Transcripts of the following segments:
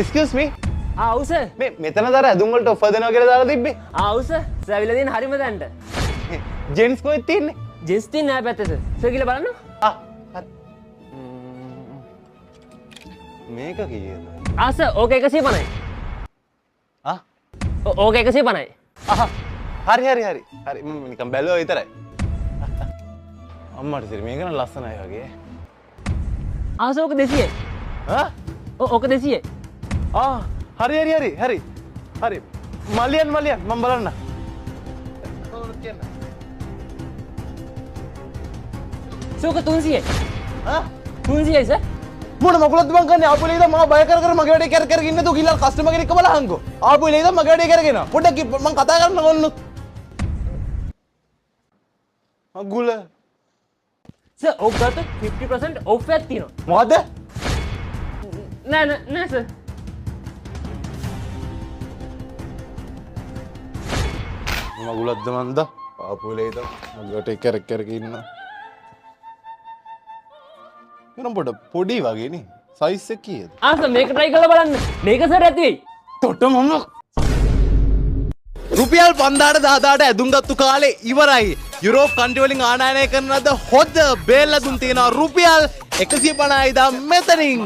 Excuse me. ආව් sir. මේ මෙතන දර ඇඳුම් වලට ඔෆර් දෙනවා කියලා දාලා තිබ්බේ. ආව් සර්. සර් ඇවිල්ලා තියෙන හරිම දැන්ට. ජෙන්ස් කොහෙද තියෙන්නේ? ජෙන්ස් තියෙන නෑ පැත්තේ සර්. සර් කියලා බලන්න. ආ හරි. මේක කීයද? සර් ඕක 150යි. ආ ඕක 150යි. හරි මම නිකන් බැලුවා විතරයි. අම්මට ඉතින් මේක නම් ලස්සනයි වගේ. සර් ඕක 200යි. ඕක 200යි. හරි මලියන් මම බලන්න. සර් ඕක 300යි. 300යි සර්. මොන මකුලක්ද මං කන්නේ ආපු ලේද මම බය කර මගේ වැඩේ කර ඉන්න තු ගිල්ලා කස්ටමර් කෙනෙක් බලහන්කෝ ආපු ලේද මගේ වැඩේ කරගෙන පොඩ්ඩක් මං කතා කරන්න ඕනොත් අගුල සර් ඕක ගත්ත 50% ඔෆ් එකක් තියෙනවා. මොකද නෑ සර්. මගුලක්ද මන්ද ආපු ලේද මගේ වැඩේ කර ඉන්න එනම් පොඩි වගේ නේ සයිස් එක කීයද? සර් මේක try කරලා බලන්න. මේක සර් ඇති වෙයි. තොට මම රුපියල් 5000ට ඇඳුම් ගත්තු කාලේ ඉවරයි. යුරෝප් කන්ට්‍රි වලින් ආනයනය කරන ලද හොද බේල් ඇඳුම් තියෙනවා රුපියල් 150යි දා මෙතනින්.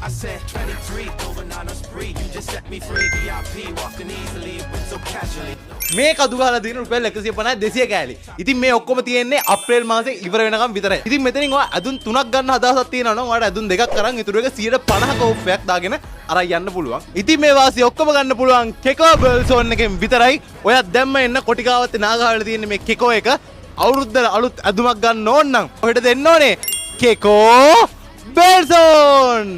I said 23 over 9 on spree you just set me free VIP walking easily with so casually මේ කඩු ගහලා දින රුපියල් 150 200 කෑලි. ඉතින් මේ ඔක්කොම තියෙන්නේ අප්‍රේල් මාසේ ඉවර වෙනකම් විතරයි. ඉතින් මෙතනින් ඔයා ඇඳුම් 3ක් ගන්න හදහසක් තියෙනවා නම් ඔයාලට ඇඳුම් 2ක් අරන් ඊටු එක 150ක ඔෆ් එකක් දාගෙන අරන් යන්න පුළුවන්. ඉතින් මේ වාසිය ඔක්කොම ගන්න පුළුවන් කෙකෝ බර්ල්සෝන් එකෙන් විතරයි. ඔයා දැම්ම එන්න කොටිකාවත්තේ නාගාවල තියෙන මේ කෙකෝ එක අවුරුද්ද අලුත් ඇඳුමක් ගන්න ඕන නම් ඔහෙට දෙන්න ඕනේ කෙකෝ බර්ල්සෝන්.